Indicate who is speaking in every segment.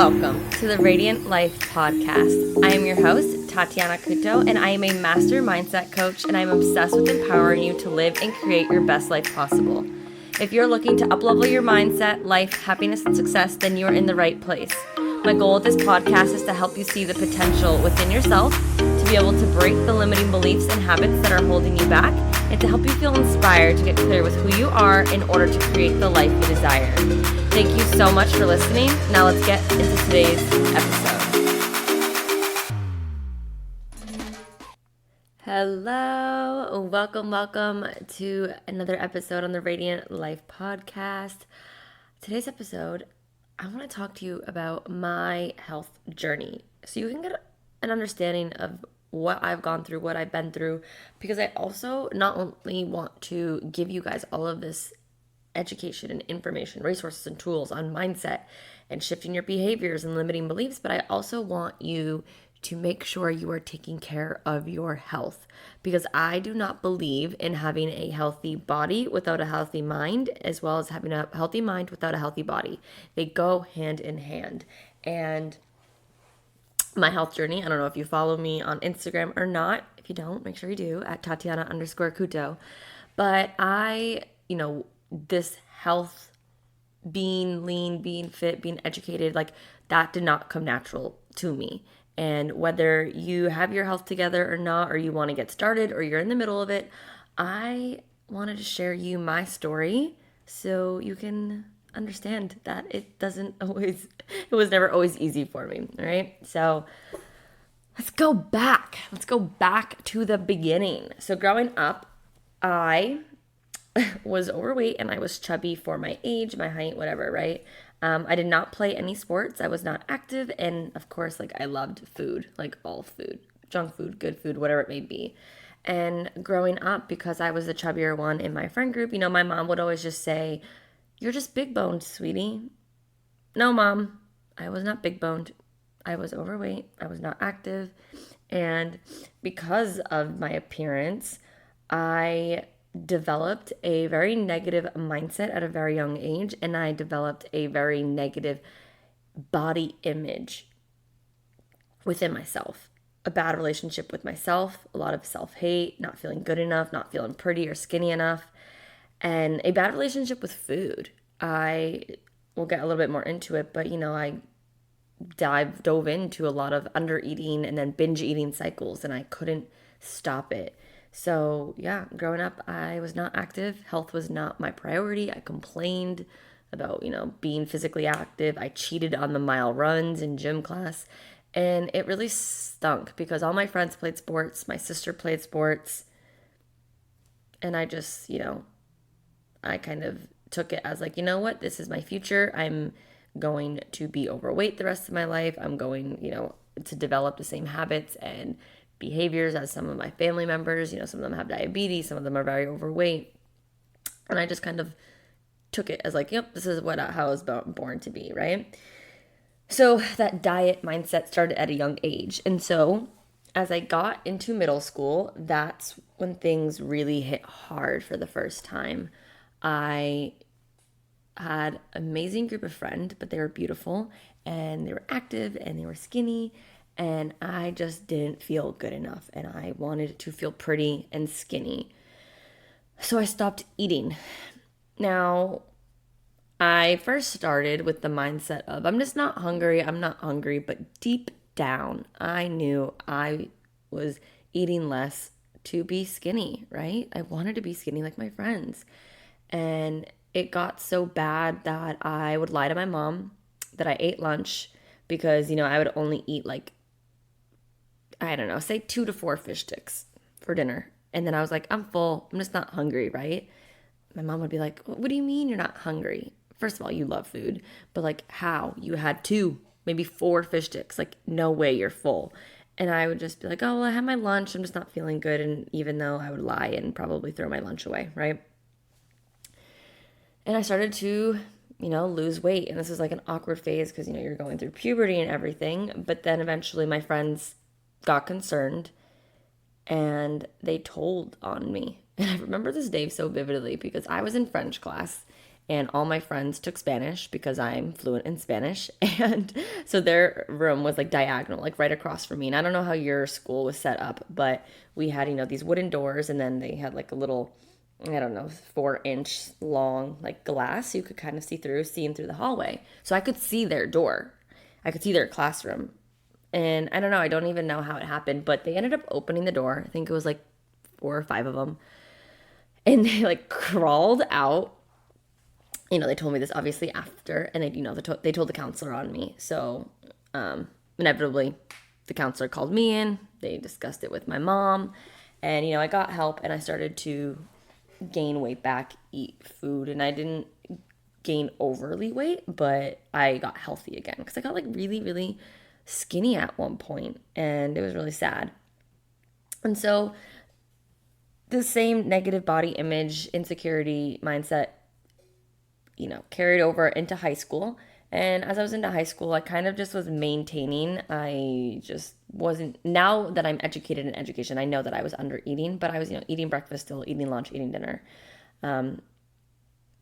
Speaker 1: Welcome to the Radiant Life podcast. I am your host, Tatiana, and I am a master mindset coach, and I'm obsessed with empowering you to live and create your best life possible. If you're looking to uplevel your mindset, life, happiness, and success, then you are in the right place. My goal with this podcast is to help you see the potential within yourself, to be able to break the limiting beliefs and habits that are holding you back, and to help you feel inspired to get clear with who you are in order to create the life you desire. Thank you so much for listening. Now let's get into today's episode. Hello, welcome to another episode on the Radiant Life podcast. Today's episode, I want to talk to you about my health journey so you can get an understanding of what I've gone through, what I've been through, because I also not only want to give you guys all of this education and information, resources and tools on mindset and shifting your behaviors and limiting beliefs, but I also want you to make sure you are taking care of your health, because I do not believe in having a healthy body without a healthy mind, as well as having a healthy mind without a healthy body. They go hand in hand. And my health journey, I don't know if you follow me on Instagram or not. If you don't, make sure you do at Tatiana_Kuto. But this health, being lean, being fit, being educated, like that did not come natural to me. And whether you have your health together or not, or you want to get started, or you're in the middle of it, I wanted to share you my story so you can understand that it was never always easy for me. All right. So let's go back to the beginning. So growing up, I was overweight and I was chubby for my age, my height, whatever, right? I did not play any sports. I was not active. And of course, I loved food, like all food, junk food, good food, whatever it may be. And growing up, because I was the chubbier one in my friend group, my mom would always just say, "You're just big boned, sweetie." No, Mom, I was not big boned. I was overweight. I was not active. And because of my appearance, I developed a very negative mindset at a very young age, and I developed a very negative body image within myself. A bad relationship with myself, a lot of self-hate, not feeling good enough, not feeling pretty or skinny enough, and a bad relationship with food. I will get a little bit more into it, but I dove into a lot of under eating and then binge eating cycles, and I couldn't stop it. So yeah, growing up, I was not active. Health was not my priority. I complained about, being physically active. I cheated on the mile runs in gym class, and it really stunk because all my friends played sports. My sister played sports, and I just, I kind of took it as what, this is my future. I'm going to be overweight the rest of my life. I'm going, to develop the same habits and behaviors as some of my family members. Some of them have diabetes, some of them are very overweight. And I just kind of took it as yep, this is how I was born to be, right? So that diet mindset started at a young age. And so as I got into middle school, that's when things really hit hard for the first time. I had an amazing group of friends, but they were beautiful and they were active and they were skinny. And I just didn't feel good enough, and I wanted to feel pretty and skinny. So I stopped eating. Now, I first started with the mindset of, I'm not hungry, but deep down, I knew I was eating less to be skinny, right? I wanted to be skinny like my friends. And it got so bad that I would lie to my mom that I ate lunch because, I would only eat say 2 to 4 fish sticks for dinner. And then I was like, I'm full. I'm just not hungry, right? My mom would be like, what do you mean you're not hungry? First of all, you love food, but how? You had 2, maybe 4 fish sticks. No way you're full. And I would just be like, oh, well, I had my lunch. I'm just not feeling good. And even though I would lie and probably throw my lunch away, right? And I started to, lose weight. And this is an awkward phase because, you're going through puberty and everything. But then eventually my friends got concerned and they told on me. And I remember this day so vividly because I was in French class and all my friends took Spanish because I'm fluent in Spanish. And so their room was like diagonal, like right across from me. And I don't know how your school was set up, but we had, these wooden doors, and then they had like a little, I don't know, 4-inch long like glass so you could kind of see in through the hallway. So I could see their door. I could see their classroom. And I don't know, I don't even know how it happened, but they ended up opening the door. I think it was like 4 or 5 of them. And they like crawled out. They told me this obviously after, and they told the counselor on me. So inevitably, the counselor called me in. They discussed it with my mom, and I got help, and I started to gain weight back, eat food, and I didn't gain overly weight, but I got healthy again because I got like really, really skinny at one point, and it was really sad. And so the same negative body image, insecurity mindset carried over into high school. And as I was into high school, I kind of just was maintaining. I just wasn't, now that I'm educated in education, I know that I was under eating, but I was, eating breakfast still, eating lunch, eating dinner.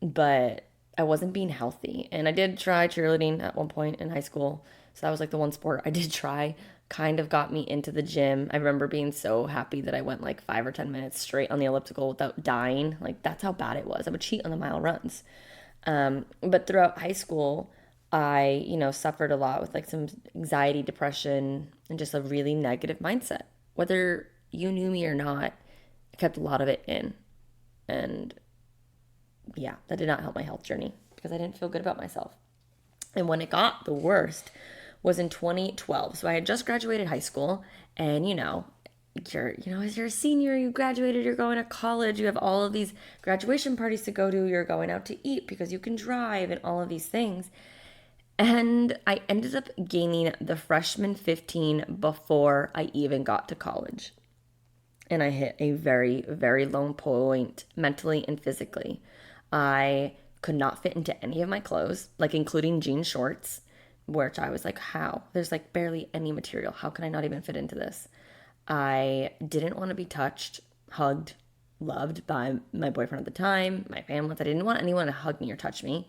Speaker 1: But I wasn't being healthy. And I did try cheerleading at one point in high school. So that was like the one sport I did try. Kind of got me into the gym. I remember being so happy that I went like 5 or 10 minutes straight on the elliptical without dying. Like that's how bad it was. I would cheat on the mile runs. But throughout high school, I, suffered a lot with like some anxiety, depression, and just a really negative mindset. Whether you knew me or not, I kept a lot of it in. And yeah, that did not help my health journey because I didn't feel good about myself. And when it got the worst was in 2012. So I had just graduated high school, and as you're a senior, you graduated, you're going to college, you have all of these graduation parties to go to, you're going out to eat because you can drive and all of these things. And I ended up gaining the freshman 15 before I even got to college. And I hit a very, very low point mentally and physically. I could not fit into any of my clothes, like including jean shorts, which I was like, how? There's like barely any material. How can I not even fit into this? I didn't want to be touched, hugged, loved by my boyfriend at the time, my family. I didn't want anyone to hug me or touch me.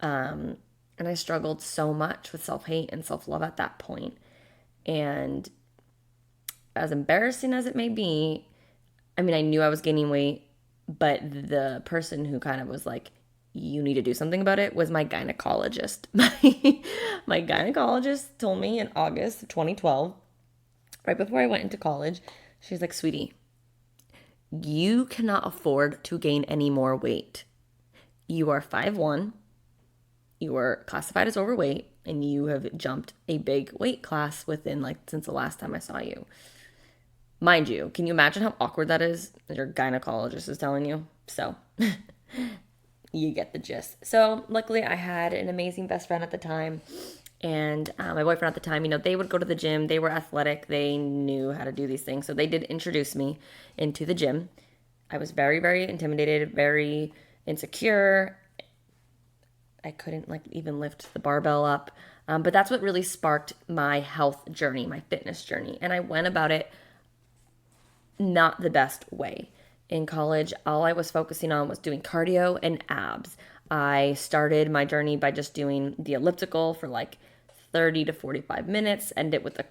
Speaker 1: And I struggled so much with self-hate and self-love at that point. And as embarrassing as it may be, I mean, I knew I was gaining weight, but the person who kind of was like, you need to do something about it was my gynecologist. My gynecologist told me in August of 2012, right before I went into college, she's like, sweetie, you cannot afford to gain any more weight. You are 5'1", you are classified as overweight, and you have jumped a big weight class since the last time I saw you. Mind you, can you imagine how awkward that is that your gynecologist is telling you? So you get the gist. So luckily I had an amazing best friend at the time. And my boyfriend at the time, they would go to the gym. They were athletic. They knew how to do these things. So they did introduce me into the gym. I was very, very intimidated, very insecure. I couldn't even lift the barbell up. But that's what really sparked my health journey, my fitness journey. And I went about it not the best way. In college, all I was focusing on was doing cardio and abs. I started my journey by just doing the elliptical for 30 to 45 minutes, end it with the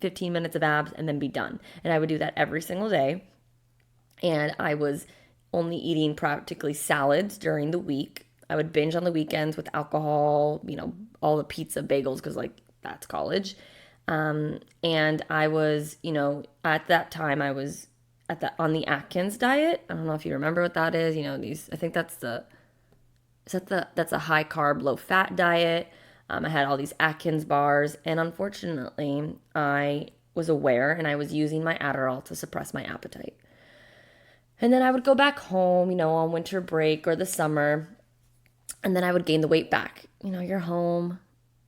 Speaker 1: 15 minutes of abs, and then be done. And I would do that every single day. And I was only eating practically salads during the week. I would binge on the weekends with alcohol, all the pizza bagels, because that's college. And I was, at that time I was on the Atkins diet. I don't know if you remember what that is. I think that's a high carb, low fat diet. I had all these Atkins bars, and unfortunately I was aware and I was using my Adderall to suppress my appetite. And then I would go back home, on winter break or the summer, and then I would gain the weight back. You're home,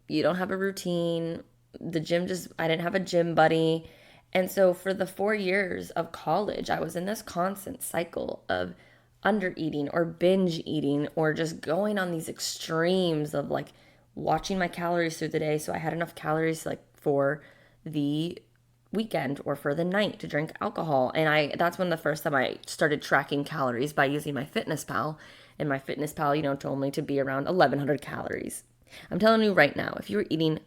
Speaker 1: you don't have a routine. The gym I didn't have a gym buddy. And so for the 4 years of college, I was in this constant cycle of under eating or binge eating or just going on these extremes of watching my calories through the day. So I had enough calories for the weekend or for the night to drink alcohol. And that's when the first time I started tracking calories by using my Fitness Pal. And my fitness pal, told me to be around 1,100 calories. I'm telling you right now, if you were eating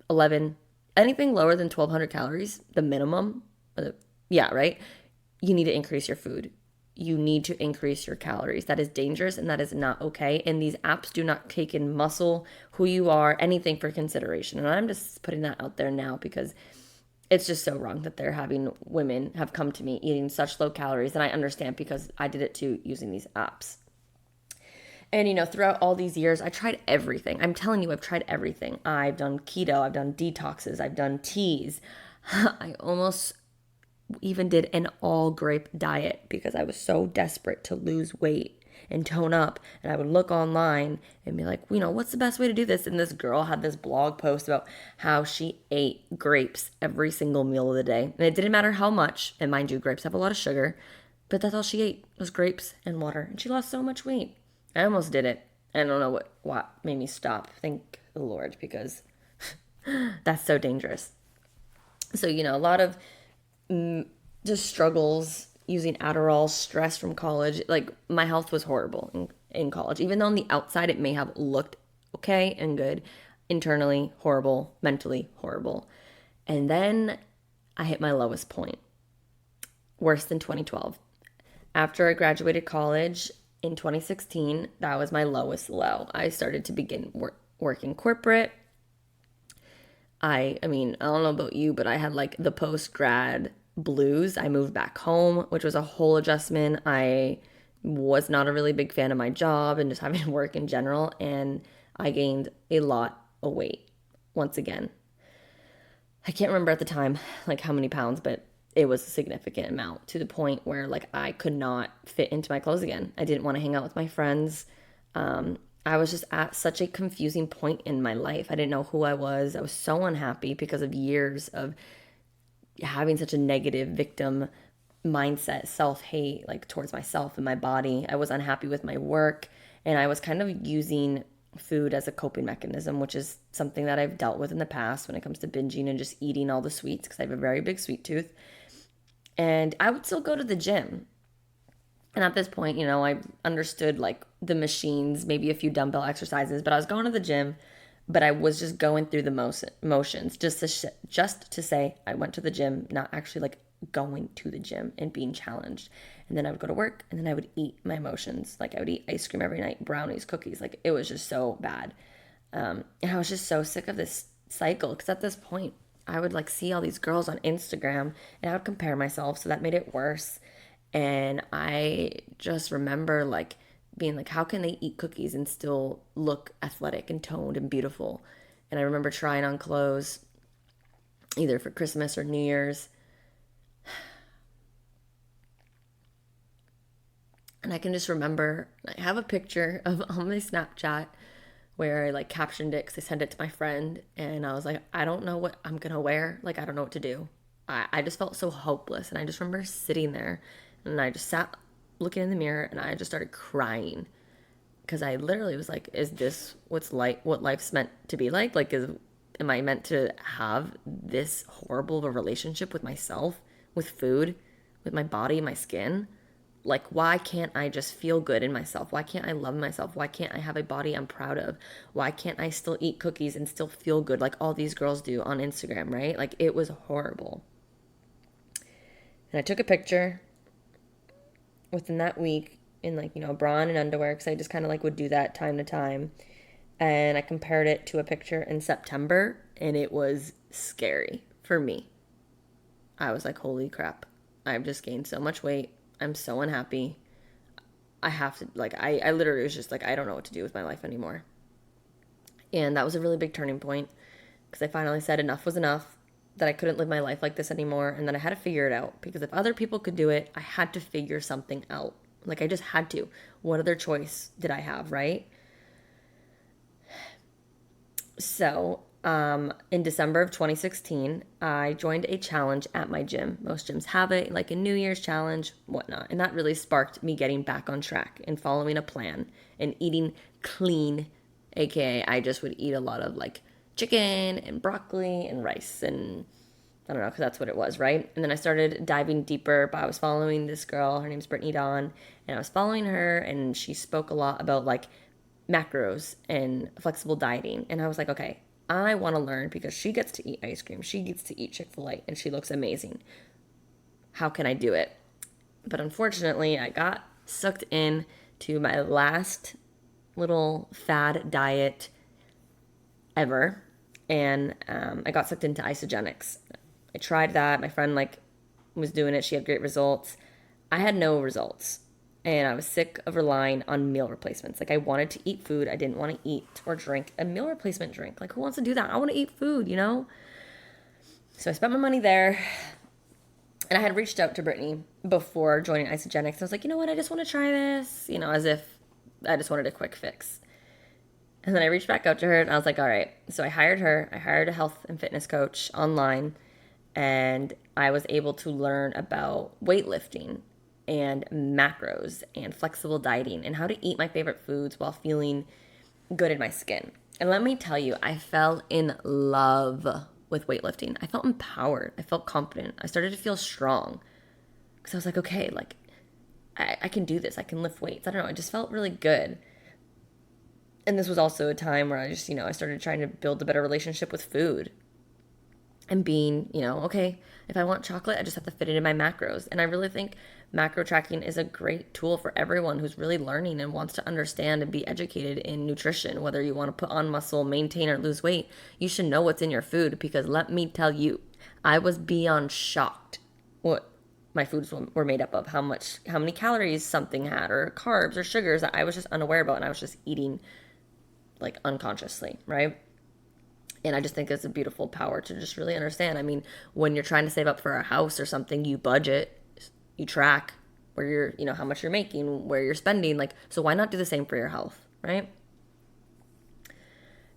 Speaker 1: 11, anything lower than 1,200 calories, the minimum, yeah, right? You need to increase your food. You need to increase your calories. That is dangerous and that is not okay. And these apps do not take in muscle, who you are, anything for consideration. And I'm just putting that out there now because it's just so wrong that they're having women have come to me eating such low calories. And I understand because I did it too using these apps. And, throughout all these years, I tried everything. I'm telling you, I've tried everything. I've done keto, I've done detoxes, I've done teas. I almost even did an all grape diet because I was so desperate to lose weight and tone up. And I would look online and be like, what's the best way to do this? And this girl had this blog post about how she ate grapes every single meal of the day. And it didn't matter how much. And mind you, grapes have a lot of sugar, but that's all she ate was grapes and water. And she lost so much weight. I almost did it. I don't know what made me stop. Thank the Lord, because that's so dangerous. So, a lot of just struggles using Adderall, stress from college. Like, my health was horrible in college. Even though on the outside it may have looked okay and good, internally horrible, mentally horrible. And then I hit my lowest point, worse than 2012. After I graduated college in 2016, that was my lowest low. I started to begin working corporate. I don't know about you, but I had like the post-grad blues. I moved back home, which was a whole adjustment. I was not a really big fan of my job and just having to work in general. And I gained a lot of weight once again. I can't remember at the time, like how many pounds, but it was a significant amount to the point where like I could not fit into my clothes again. I didn't want to hang out with my friends. I was just at such a confusing point in my life. I didn't know who I was. I was so unhappy because of years of having such a negative victim mindset, self-hate, like towards myself and my body. I was unhappy with my work, and I was kind of using food as a coping mechanism, which is something that I've dealt with in the past when it comes to binging and just eating all the sweets because I have a very big sweet tooth. And I would still go to the gym. And at this point, I understood like the machines, maybe a few dumbbell exercises, but I was going to the gym, but I was just going through the motions just to say I went to the gym, not actually like going to the gym and being challenged. And then I would go to work and then I would eat my emotions. Like I would eat ice cream every night, brownies, cookies. Like it was just so bad. And I was just so sick of this cycle because at this point I would like see all these girls on Instagram and I would compare myself. So that made it worse. And I just remember like being like, how can they eat cookies and still look athletic and toned and beautiful? And I remember trying on clothes either for Christmas or New Year's. And I can just remember, I have a picture of on my Snapchat where I like captioned it because I sent it to my friend. And I was like, I don't know what I'm going to wear. Like, I don't know what to do. I just felt so hopeless. And I just remember sitting there and I just sat looking in the mirror and I just started crying because I literally was like, is this what life's meant to be like? Like, am I meant to have this horrible of a relationship with myself, with food, with my body, my skin? Like, why can't I just feel good in myself? Why can't I love myself? Why can't I have a body I'm proud of? Why can't I still eat cookies and still feel good like all these girls do on Instagram, right? Like, it was horrible. And I took a picture within that week in like, bra and underwear because I just kind of like would do that time to time. And I compared it to a picture in September and it was scary for me. I was like, holy crap. I've just gained so much weight. I'm so unhappy. I have to, like, I literally was just like, I don't know what to do with my life anymore. And that was a really big turning point because I finally said enough was enough, that I couldn't live my life like this anymore, and that I had to figure it out because if other people could do it, I had to figure something out. Like, I just had to. What other choice did I have, right? So, in December of 2016, I joined a challenge at my gym. Most gyms have it, like a New Year's challenge, whatnot. And that really sparked me getting back on track and following a plan and eating clean, aka I just would eat a lot of like chicken and broccoli and rice and I don't know, because that's what it was, right? And then I started diving deeper, but I was following this girl. Her name's Brittany Dawn, and I was following her, and she spoke a lot about like macros and flexible dieting. And I was like, okay, I want to learn because she gets to eat ice cream, she gets to eat Chick-fil-A, and she looks amazing. How can I do it? But unfortunately, I got sucked in to my last little fad diet ever, and I got sucked into isogenics. I tried that. My friend was doing it. She had great results. I had no results, and I was sick of relying on meal replacements. Like, I wanted to eat food. I didn't want to eat or drink a meal replacement drink. Like, who wants to do that? I want to eat food, you know? So I spent my money there, and I had reached out to Brittany before joining isogenics. I was like, you know what? I just want to try this, as if I just wanted a quick fix. And then I reached back out to her, and I was like, all right. So I hired her. I hired a health and fitness coach online, and I was able to learn about weightlifting and macros and flexible dieting and how to eat my favorite foods while feeling good in my skin. And let me tell you, I fell in love with weightlifting. I felt empowered. I felt confident. I started to feel strong because I was like, okay, I can do this. I can lift weights. I don't know. It just felt really good. And this was also a time where I just, I started trying to build a better relationship with food. And being, okay, if I want chocolate, I just have to fit it in my macros. And I really think macro tracking is a great tool for everyone who's really learning and wants to understand and be educated in nutrition. Whether you want to put on muscle, maintain, or lose weight, you should know what's in your food, because let me tell you, I was beyond shocked what my foods were made up of, how many calories something had, or carbs or sugars that I was just unaware about, and I was just eating unconsciously, right? And I just think it's a beautiful power to just really understand. I mean, when you're trying to save up for a house or something, you budget, you track where you're, how much you're making, where you're spending. So why not do the same for your health, right?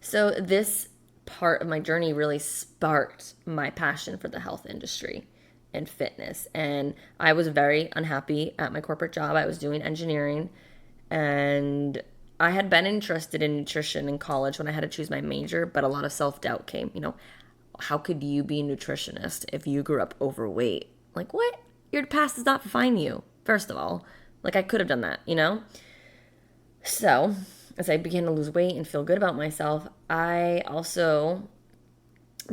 Speaker 1: So this part of my journey really sparked my passion for the health industry and fitness. And I was very unhappy at my corporate job. I was doing engineering, and I had been interested in nutrition in college when I had to choose my major, but a lot of self-doubt came. How could you be a nutritionist if you grew up overweight? What? Your past does not define you, first of all. I could have done that, So, as I began to lose weight and feel good about myself, I also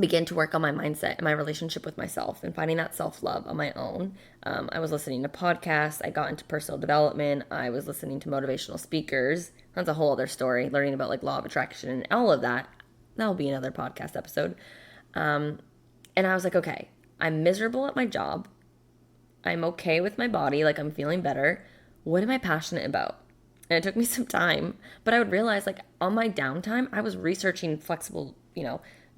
Speaker 1: began to work on my mindset and my relationship with myself and finding that self-love on my own. I was listening to podcasts. I got into personal development. I was listening to motivational speakers. That's a whole other story, learning about law of attraction and all of that. That'll be another podcast episode. And I was like, okay, I'm miserable at my job. I'm okay with my body. I'm feeling better. What am I passionate about? And it took me some time, but I would realize on my downtime, I was researching flexible,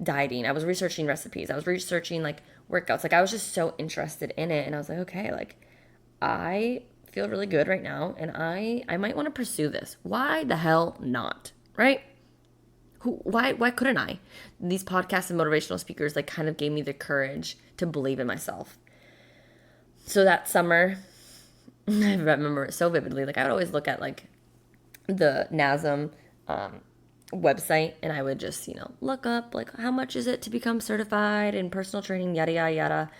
Speaker 1: dieting. I was researching recipes. I was researching workouts. I was just so interested in it. And I was like, okay, I feel really good right now, and I might want to pursue this. Why the hell not? Right? Why couldn't I? These podcasts and motivational speakers kind of gave me the courage to believe in myself. So that summer, I remember it so vividly. I would always look at the NASM website, and I would just, look up how much is it to become certified in personal training, yada, yada, yada.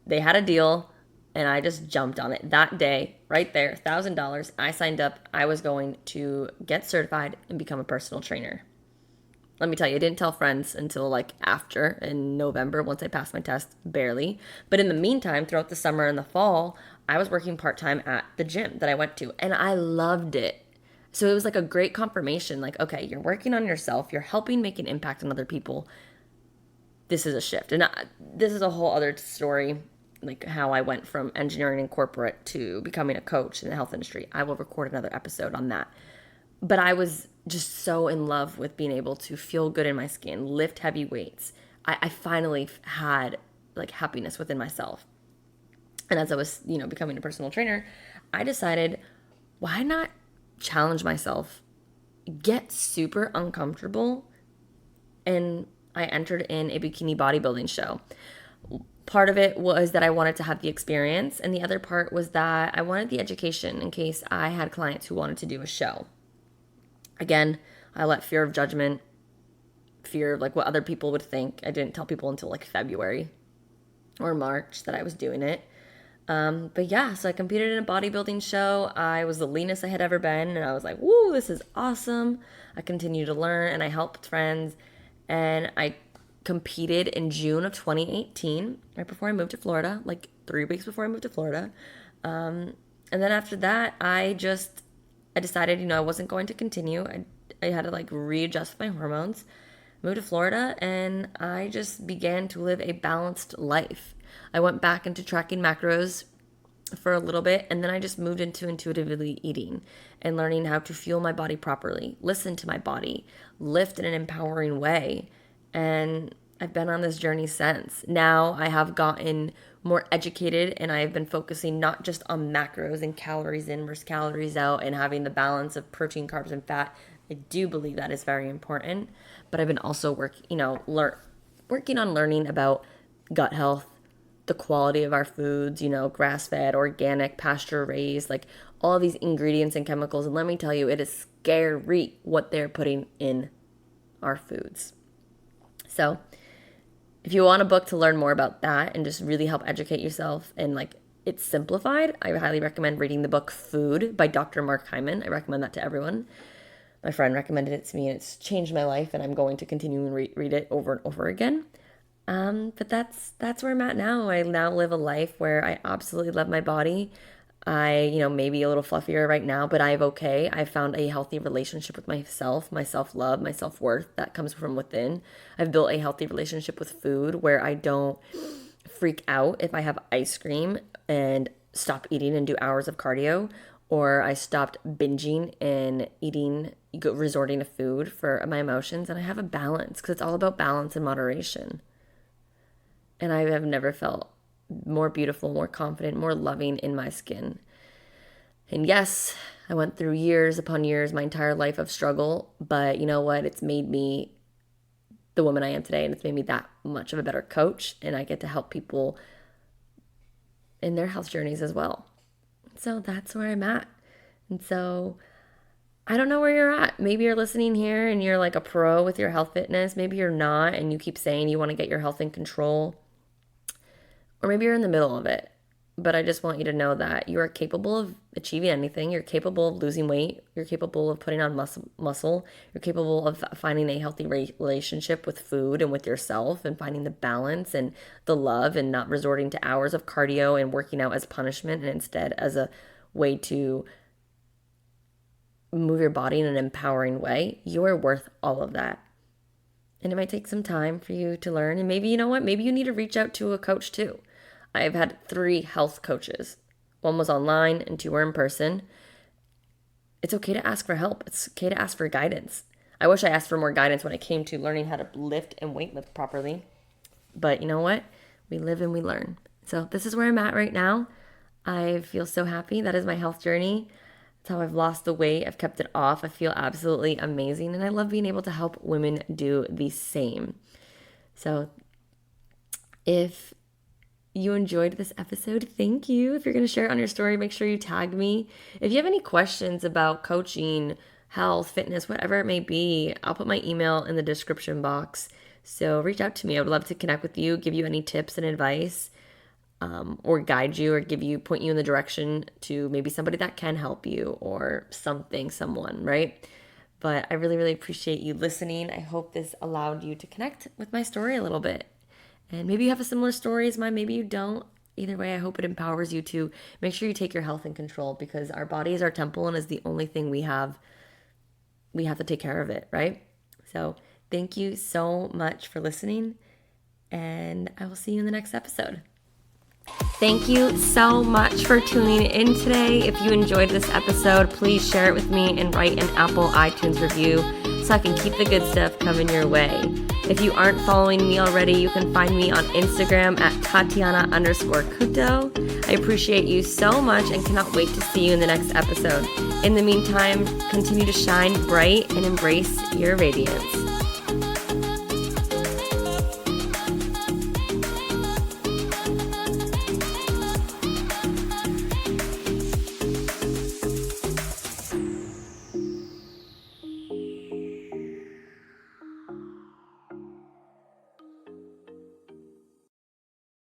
Speaker 1: They had a deal, and I just jumped on it that day, right there, $1,000. I signed up. I was going to get certified and become a personal trainer. Let me tell you, I didn't tell friends until after in November, once I passed my test, barely. But in the meantime, throughout the summer and the fall, I was working part-time at the gym that I went to, and I loved it. So it was a great confirmation, okay, you're working on yourself, you're helping make an impact on other people. This is a shift. And this is a whole other story, how I went from engineering and corporate to becoming a coach in the health industry. I will record another episode on that. But I was just so in love with being able to feel good in my skin, lift heavy weights. I finally had happiness within myself. And as I was, becoming a personal trainer, I decided, why not challenge myself, get super uncomfortable? And I entered in a bikini bodybuilding show. Part of it was that I wanted to have the experience, and the other part was that I wanted the education in case I had clients who wanted to do a show. Again, I let fear of judgment, fear of what other people would think. I didn't tell people until February. or March that I was doing it. But yeah, so I competed in a bodybuilding show. I was the leanest I had ever been, and I was like, woo, this is awesome. I continued to learn, and I helped friends, and I competed in June of 2018, right before I moved to Florida, like 3 weeks before I moved to Florida. And then after that, I decided, I wasn't going to continue. I had to like readjust my hormones, moved to Florida, and I just began to live a balanced life. I went back into tracking macros for a little bit, and then I just moved into intuitively eating and learning how to fuel my body properly, listen to my body, lift in an empowering way. And I've been on this journey since. Now I have gotten more educated, and I have been focusing not just on macros and calories in versus calories out and having the balance of protein, carbs, and fat. I do believe that is very important, but I've been also working on learning about gut health, the quality of our foods, grass-fed, organic, pasture-raised, like all of these ingredients and chemicals. And let me tell you, it is scary what they're putting in our foods. So if you want a book to learn more about that and just really help educate yourself and like it's simplified, I highly recommend reading the book Food by Dr. Mark Hyman. I recommend that to everyone. My friend recommended it to me, and it's changed my life, and I'm going to continue and read it over and over again. But that's where I'm at now. I now live a life where I absolutely love my body. I, maybe a little fluffier right now, but I've found a healthy relationship with myself, my self-love, my self-worth that comes from within. I've built a healthy relationship with food where I don't freak out if I have ice cream and stop eating and do hours of cardio, or I stopped binging and resorting to food for my emotions. And I have a balance, because it's all about balance and moderation. And I have never felt more beautiful, more confident, more loving in my skin. And yes, I went through years upon years, my entire life of struggle, but you know what? It's made me the woman I am today, and it's made me that much of a better coach, and I get to help people in their health journeys as well. So that's where I'm at. And so I don't know where you're at. Maybe you're listening here and you're like a pro with your health fitness. Maybe you're not, and you keep saying you want to get your health in control. Or maybe you're in the middle of it. But I just want you to know that you are capable of achieving anything. You're capable of losing weight. You're capable of putting on muscle. You're capable of finding a healthy relationship with food and with yourself, and finding the balance and the love, and not resorting to hours of cardio and working out as punishment, and instead as a way to move your body in an empowering way. You are worth all of that. And it might take some time for you to learn. And maybe, you know what? Maybe you need to reach out to a coach too. I've had 3 health coaches. 1 was online and 2 were in person. It's okay to ask for help. It's okay to ask for guidance. I wish I asked for more guidance when it came to learning how to lift and weight lift properly. But you know what? We live and we learn. So this is where I'm at right now. I feel so happy. That is my health journey. That's how I've lost the weight. I've kept it off. I feel absolutely amazing. And I love being able to help women do the same. So if you enjoyed this episode, thank you. If you're going to share it on your story, make sure you tag me. If you have any questions about coaching, health, fitness, whatever it may be, I'll put my email in the description box. So reach out to me. I would love to connect with you, give you any tips and advice, or guide you, or point you in the direction to maybe somebody that can help you, or someone, right? But I really, really appreciate you listening. I hope this allowed you to connect with my story a little bit. And maybe you have a similar story as mine, maybe you don't. Either way, I hope it empowers you to make sure you take your health in control, because our body is our temple and is the only thing we have to take care of it, right? So thank you so much for listening, and I will see you in the next episode. Thank you so much for tuning in today. If you enjoyed this episode, please share it with me and write an Apple iTunes review so I can keep the good stuff coming your way. If you aren't following me already, you can find me on Instagram at Tatiana_Kuto. I appreciate you so much and cannot wait to see you in the next episode. In the meantime, continue to shine bright and embrace your radiance.